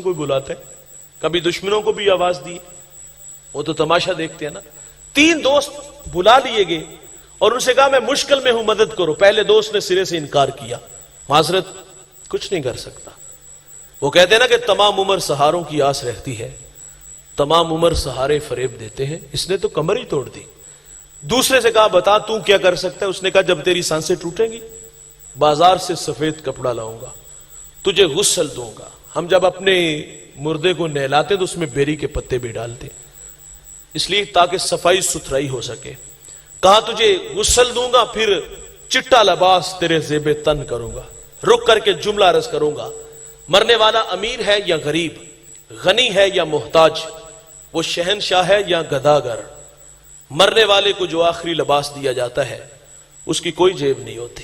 کو بلاتے ہیں, کبھی دشمنوں کو بھی آواز دی, وہ تو تماشا دیکھتے ہیں نا. 3 دوست بلا لیے گئے اور ان سے کہا میں مشکل میں ہوں, مدد کرو. پہلے دوست نے سرے سے انکار کیا, معذرت کچھ نہیں کر سکتا. وہ کہتے ہیں نا کہ تمام عمر سہاروں کی آس رہتی ہے, تمام عمر سہارے فریب دیتے ہیں, اس نے تو کمر ہی توڑ دی. دوسرے سے کہا بتا تو کیا کر سکتا ہے. اس نے کہا جب تیری سانسیں ٹوٹیں گی بازار سے سفید کپڑا لاؤں گا, تجھے غسل دوں گا. ہم جب اپنے مردے کو نہلاتے تو اس میں بیری کے پتے بھی ڈالتے, اس لیے تاکہ صفائی ستھرائی ہو سکے. کہا تجھے غسل دوں گا, پھر چٹا لباس تیرے زیب تن کروں گا. رک کر کے جملہ عرض کروں گا, مرنے والا امیر ہے یا غریب, غنی ہے یا محتاج, وہ شہنشاہ ہے یا گداگر. مرنے والے کو جو آخری لباس دیا جاتا ہے اس کی کوئی جیب نہیں ہوتی.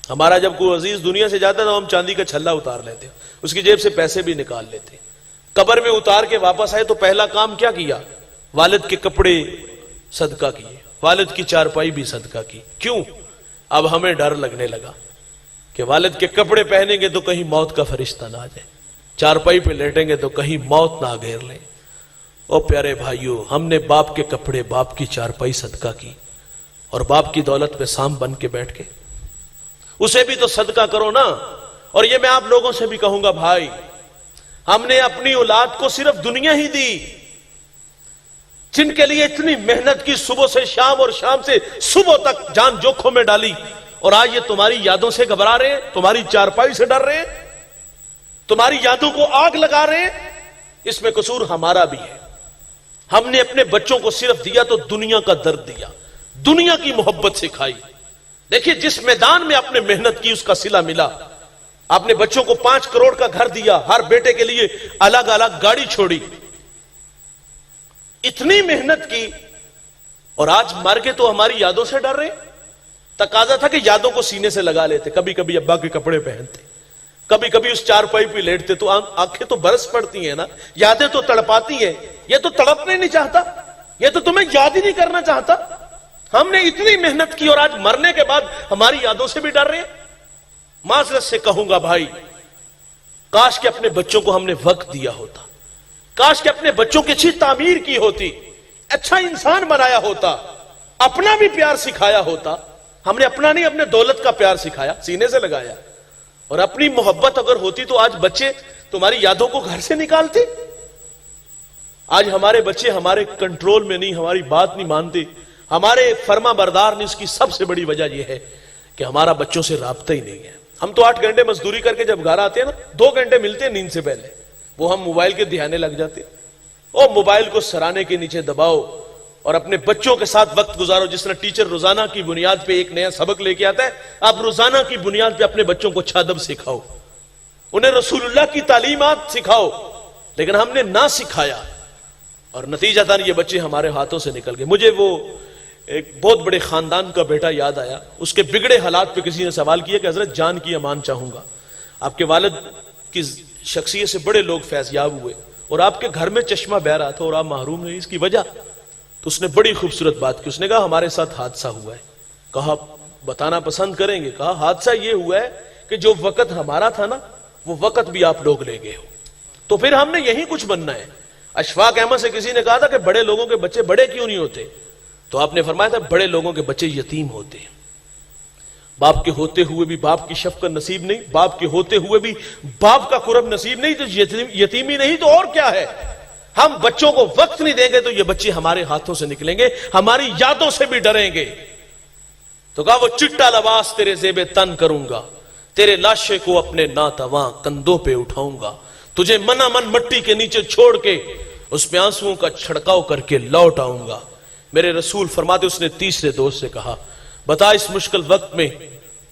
ہمارا جب کوئی عزیز دنیا سے جاتا ہے تو ہم چاندی کا چھلا اتار لیتے, اس کی جیب سے پیسے بھی نکال لیتے. قبر میں اتار کے واپس آئے تو پہلا کام کیا کیا؟ والد کے کپڑے صدقہ کیے, والد کی چارپائی بھی صدقہ کی. کیوں؟ اب ہمیں ڈر لگنے لگا کہ والد کے کپڑے پہنیں گے تو کہیں موت کا فرشتہ نہ آ جائے, چارپائی پہ لیٹیں گے تو کہیں موت نہ گھیر لیں. او پیارے بھائیو, ہم نے باپ کے کپڑے, باپ کی چارپائی صدقہ کی, اور باپ کی دولت پہ سام بن کے بیٹھ کے, اسے بھی تو صدقہ کرو نا. اور یہ میں آپ لوگوں سے بھی کہوں گا بھائی, ہم نے اپنی اولاد کو صرف دنیا ہی دی, جن کے لیے اتنی محنت کی, صبح سے شام اور شام سے صبح تک جان جوکھوں میں ڈالی, اور آج یہ تمہاری یادوں سے گھبرا رہے ہیں, تمہاری چارپائی سے ڈر رہے ہیں, تمہاری یادوں کو آگ لگا رہے ہیں. اس میں قصور ہمارا بھی ہے. ہم نے اپنے بچوں کو صرف دیا تو دنیا کا درد دیا, دنیا کی محبت سکھائی. دیکھیے جس میدان میں آپ نے محنت کی اس کا صلہ ملا. آپ نے بچوں کو 5 کروڑ کا گھر دیا, ہر بیٹے کے لیے الگ الگ گاڑی چھوڑی, اتنی محنت کی, اور آج مر کے تو ہماری یادوں سے ڈر رہے. تقاضا تھا کہ یادوں کو سینے سے لگا لیتے, کبھی کبھی ابا کے کپڑے پہنتے, کبھی کبھی اس چارپائی پہ لیٹتے, تو آنکھیں تو برس پڑتی ہیں نا, یادیں تو تڑپاتی ہیں. یہ تو تڑپنے نہیں چاہتا, یہ تو تمہیں یاد ہی نہیں کرنا چاہتا. ہم نے اتنی محنت کی اور آج مرنے کے بعد ہماری یادوں سے بھی ڈر رہے ہیں. معذرت سے کہوں گا بھائی, کاش کہ اپنے بچوں کو ہم نے وقت دیا ہوتا, کاش کہ اپنے بچوں کی اچھی تعمیر کی ہوتی, اچھا انسان بنایا ہوتا, اپنا بھی پیار سکھایا ہوتا. ہم نے اپنا نہیں, اپنے دولت کا پیار سکھایا, سینے سے لگایا. اور اپنی محبت اگر ہوتی تو آج بچے تمہاری یادوں کو گھر سے نکالتے. آج ہمارے بچے ہمارے کنٹرول میں نہیں, ہماری بات نہیں مانتے, ہمارے فرما بردار نہیں. اس کی سب سے بڑی وجہ یہ ہے کہ ہمارا بچوں سے رابطہ ہی نہیں ہے. ہم تو 8 گھنٹے مزدوری کر کے جب گھر آتے ہیں نا, 2 گھنٹے ملتے ہیں نیند سے پہلے, وہ ہم موبائل کے دھیانے لگ جاتے ہیں. اور موبائل کو سرانے کے نیچے دباؤ اور اپنے بچوں کے ساتھ وقت گزارو. جس طرح ٹیچر روزانہ کی بنیاد پہ ایک نیا سبق لے کے آتا ہے, آپ روزانہ کی بنیاد پہ اپنے بچوں کو اچھا ادب سکھاؤ, انہیں رسول اللہ کی تعلیمات سکھاؤ. لیکن ہم نے نہ سکھایا اور نتیجتاً یہ بچے ہمارے ہاتھوں سے نکل گئے. مجھے وہ ایک بہت بڑے خاندان کا بیٹا یاد آیا. اس کے بگڑے حالات پہ کسی نے سوال کیا کہ حضرت جان کی امان چاہوں گا, آپ کے والد کی شخصیت سے بڑے لوگ فیض یاب ہوئے اور آپ کے گھر میں چشمہ بہ رہا تھا اور آپ محروم رہے, اس کی وجہ؟ تو اس نے بڑی خوبصورت بات کی. اس نے کہا ہمارے ساتھ حادثہ ہوا ہے. کہا بتانا پسند کریں گے؟ کہا حادثہ یہ ہوا ہے کہ جو وقت ہمارا تھا نا, وہ وقت بھی آپ لوگ لے گئے ہو, تو پھر ہم نے یہی کچھ بننا ہے. اشفاق احمد سے کسی نے کہا تھا کہ بڑے لوگوں کے بچے بڑے کیوں نہیں ہوتے, تو آپ نے فرمایا تھا بڑے لوگوں کے بچے یتیم ہوتے ہیں. باپ کے ہوتے ہوئے بھی باپ کی شفقت نصیب نہیں, باپ کے ہوتے ہوئے بھی باپ کا قرب نصیب نہیں, تو یتیمی نہیں تو اور کیا ہے. ہم بچوں کو وقت نہیں دیں گے تو یہ بچے ہمارے ہاتھوں سے نکلیں گے, ہماری یادوں سے بھی ڈریں گے. تو کہا وہ چٹا لباس تیرے زیب تن کروں گا, تیرے لاشے کو اپنے ناتواں کندھوں پہ اٹھاؤں گا, تجھے منا من مٹی کے نیچے چھوڑ کے اس پہ آنسوؤں کا چھڑکاؤ کر کے لوٹ آؤں گا. میرے رسول فرماتے, اس نے تیسرے دوست سے کہا بتا اس مشکل وقت میں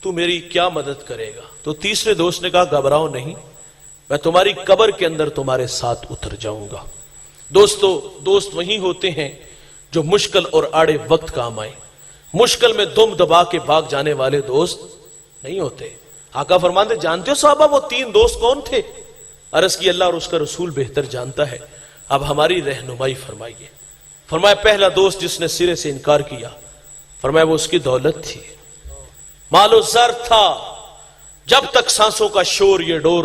تو میری کیا مدد کرے گا؟ تو تیسرے دوست نے کہا گھبراؤ نہیں, میں تمہاری قبر کے اندر تمہارے ساتھ اتر جاؤں گا. دوستو, دوست وہی ہوتے ہیں جو مشکل اور آڑے وقت کام آئے. مشکل میں دم دبا کے بھاگ جانے والے دوست نہیں ہوتے. آقا فرماتے جانتے ہو صحابہ وہ 3 دوست کون تھے؟ عرض کی اللہ اور اس کا رسول بہتر جانتا ہے, اب ہماری رہنمائی فرمائیے. فرمایا پہلا دوست جس نے سرے سے انکار کیا, فرمایا وہ اس کی دولت تھی, مال و زر تھا. جب تک سانسوں کا شور یہ ڈور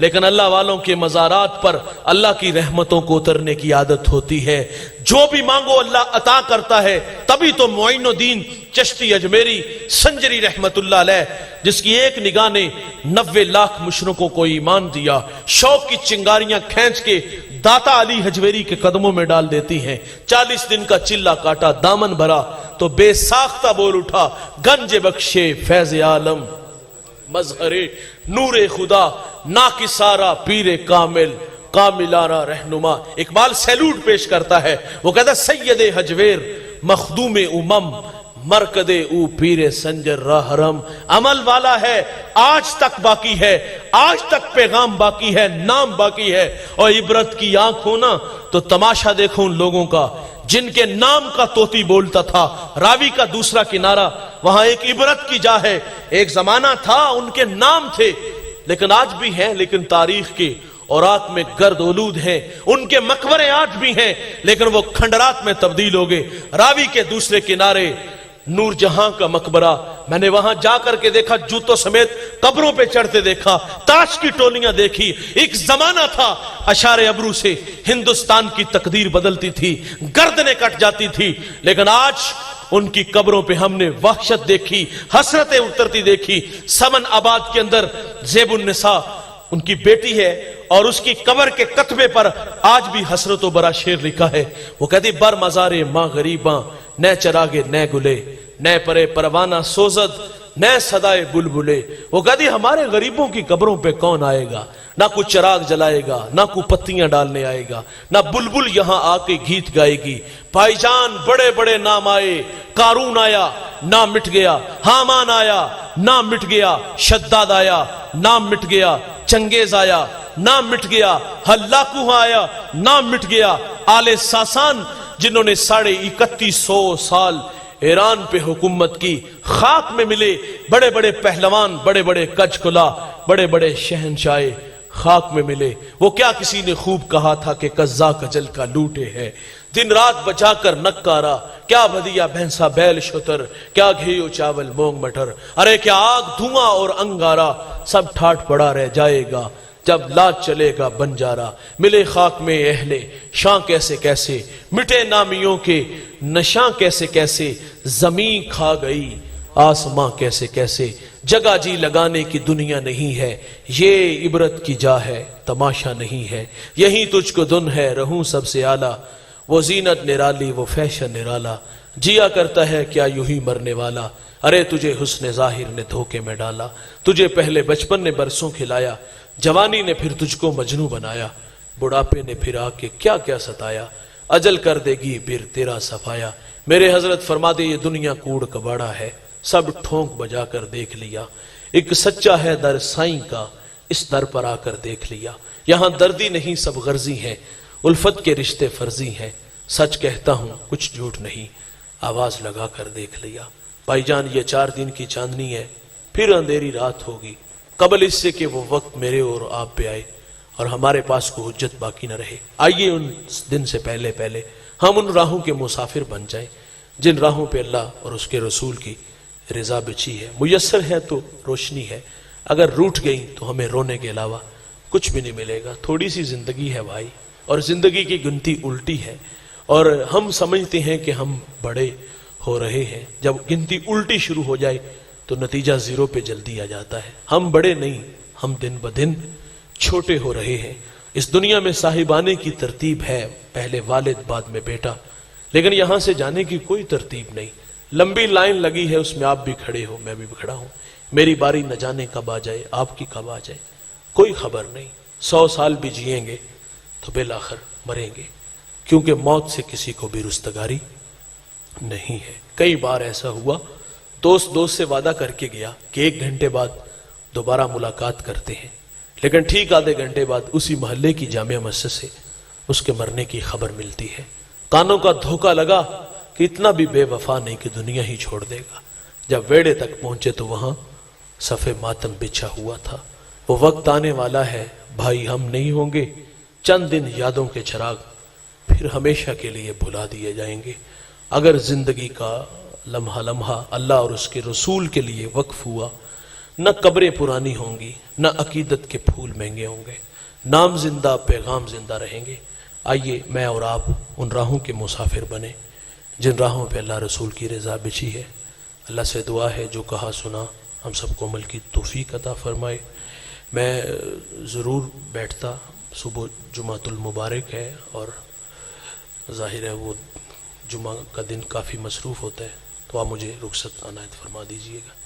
لیکن اللہ والوں کے مزارات پر اللہ کی رحمتوں کو اترنے کی عادت ہوتی ہے. جو بھی مانگو اللہ عطا کرتا ہے. تبھی تو معین الدین چشتی اجمیری سنجری رحمت اللہ علیہ, جس کی ایک نگاہ نے 90 لاکھ مشرکوں کو ایمان دیا, شوق کی چنگاریاں کھینچ کے داتا علی حجویری کے قدموں میں ڈال دیتی ہیں. 40 دن کا چلا کاٹا, دامن بھرا تو بے ساختہ بول اٹھا, گنج بخشے فیض عالم مظہر نور خدا, ناکسارا پیر کامل کاملانہ رہنما. اقبال سیلوٹ پیش کرتا ہے, وہ کہتا ہے سید حجویر مخدوم امم مرکد او پیر سنجر راہ حرم. عمل والا ہے آج تک باقی ہے, آج تک پیغام باقی ہے, نام باقی ہے. اور عبرت کی آنکھ ہونا تو تماشا دیکھو ان لوگوں کا جن کے نام کا طوطی بولتا تھا. راوی کا دوسرا کنارہ, وہاں ایک عبرت کی جا ہے. ایک زمانہ تھا ان کے نام تھے, لیکن آج بھی ہیں, لیکن تاریخ کے اوراق میں گرد آلود ہیں. ان کے مقبرے آج بھی ہیں, لیکن وہ کھنڈرات میں تبدیل ہو گئے. راوی کے دوسرے کنارے نور جہاں کا مقبرہ, میں نے وہاں جا کر کے دیکھا, جوتوں سمیت قبروں پہ چڑھتے دیکھا, تاش کی ٹولیاں دیکھی. ایک زمانہ تھا اشارے ابرو سے ہندوستان کی تقدیر بدلتی تھی, گردنیں کٹ جاتی تھی, لیکن آج ان کی قبروں پہ ہم نے وحشت دیکھی, حسرتیں اترتی دیکھی. سمن آباد کے اندر زیب النساء ان کی بیٹی ہے, اور اس کی قبر کے کتبے پر آج بھی حسرت و برا شعر لکھا ہے. وہ کہتی بر مزارے ماں غریباں نہ چراغے نہ گلے, نہ پرے پروانہ سوزد نہ صدائے بلبلے. وہ کہتی ہمارے غریبوں کی قبروں پہ کون آئے گا, نہ کوئی چراغ جلائے گا, نہ کوئی پتیاں ڈالنے آئے گا, نہ بلبل یہاں آ کے گیت گائے گی. بھائی جان بڑے بڑے نام آئے, قارون آیا نام مٹ گیا, حامان آیا نام مٹ گیا, شداد آیا نام مٹ گیا, چنگیز آیا نام مٹ گیا, ہلاکو آیا نام مٹ گیا. آل ساسان جنہوں نے 3150 سال ایران پہ حکومت کی, خاک میں ملے. بڑے بڑے پہلوان, بڑے بڑے کچ کلا, بڑے بڑے شہنشاہ خاک میں ملے. وہ کیا کسی نے خوب کہا تھا کہ قزا کجل کا لوٹے ہے, دن رات بچا کر نکارا, کیا بھدیا بھینسا بیل شتر, کیا گھیو چاول مونگ مٹر. ارے کیا آگ دھواں اور انگارا, سب ٹھاٹ پڑا رہ جائے گا جب لاج چلے گا بنجارا. ملے خاک میں اہلے شاں کیسے کیسے, مٹے نامیوں کے نشاں کیسے کیسے, زمین کھا گئی آسماں کیسے کیسے. جگہ جی لگانے کی دنیا نہیں ہے, یہ عبرت کی جا ہے تماشا نہیں ہے. یہی تجھ کو دن ہے رہوں سب سے اعلیٰ, وہ زینت نرالی وہ فیشن نرالا. جیا کرتا ہے کیا یوں ہی مرنے والا, ارے تجھے حسن ظاہر نے دھوکے میں ڈالا. تجھے پہلے بچپن نے برسوں کھلایا, جوانی نے پھر تجھ کو مجنوں بنایا, بڑھاپے نے پھر آ کے کیا کیا ستایا. اجل کر دے گی پھر تیرا صفایا. میرے حضرت فرما دے یہ دنیا کوڑ کباڑا ہے, سب ٹھونک بجا کر دیکھ لیا. ایک سچا ہے در سائیں کا, اس در پر آ کر دیکھ لیا. یہاں دردی نہیں سب غرضی ہے, الفت کے رشتے فرضی ہیں. سچ کہتا ہوں کچھ جھوٹ نہیں, آواز لگا کر دیکھ لیا. بھائی جان یہ 4 دن کی چاندنی ہے, پھر اندھیری رات ہوگی, قبل اس سے کہ وہ وقت میرے اور آپ پہ آئے اور ہمارے پاس کوئی حجت باقی نہ رہے. آئیے ان دن سے پہلے پہلے ہم ان راہوں کے مسافر بن جائیں جن راہوں پہ اللہ اور اس کے رسول کی رضا بچی ہے. میسر ہے تو روشنی ہے, اگر روٹ گئی تو ہمیں رونے کے علاوہ کچھ بھی نہیں ملے گا. تھوڑی سی زندگی ہے بھائی, اور زندگی کی گنتی الٹی ہے, اور ہم سمجھتے ہیں کہ ہم بڑے ہو رہے ہیں. جب گنتی الٹی شروع ہو جائے تو نتیجہ 0 پہ جلدی آ جاتا ہے. ہم بڑے نہیں, ہم دن بدن چھوٹے ہو رہے ہیں. اس دنیا میں صاحبانے کی ترتیب ہے, پہلے والد بعد میں بیٹا, لیکن یہاں سے جانے کی کوئی ترتیب نہیں. لمبی لائن لگی ہے, اس میں آپ بھی کھڑے ہو, میں بھی کھڑا ہوں. میری باری نہ جانے کب آ جائے, آپ کی کب آ جائے, کوئی خبر نہیں. 100 سال بھی جئیں گے تو بالآخر مریں گے, کیونکہ موت سے کسی کو بھی رستگاری نہیں ہے. کئی بار ایسا ہوا, دوست سے وعدہ کر کے گیا کہ 1 گھنٹے بعد دوبارہ ملاقات کرتے ہیں, لیکن ٹھیک آدھے گھنٹے بعد اسی محلے کی جامع مسجد سے اس کے مرنے کی خبر ملتی ہے. کانوں کا دھوکہ لگا کہ اتنا بھی بے وفا نہیں کہ دنیا ہی چھوڑ دے گا. جب ویڑے تک پہنچے تو وہاں صف ماتم بچھا ہوا تھا. وہ وقت آنے والا ہے بھائی, ہم نہیں ہوں گے. چند دن یادوں کے چراغ پھر ہمیشہ کے لیے بھلا دیے جائیں گے. اگر زندگی کا لمحہ لمحہ اللہ اور اس کے رسول کے لیے وقف ہوا نہ قبریں پرانی ہوں گی، نہ عقیدت کے پھول مہنگے ہوں گے، نام زندہ پیغام زندہ رہیں گے۔ آئیے میں اور آپ ان راہوں کے مسافر بنے جن راہوں پہ اللہ رسول کی رضا بچھی ہے۔ اللہ سے دعا ہے جو کہا سنا ہم سب کو عمل کی توفیق عطا فرمائے۔ میں ضرور بیٹھتا، صبح جمعۃ المبارک ہے اور ظاہر ہے وہ جمعہ کا دن کافی مصروف ہوتا ہے، تو آپ مجھے رخصت عنایت فرما دیجئے گا۔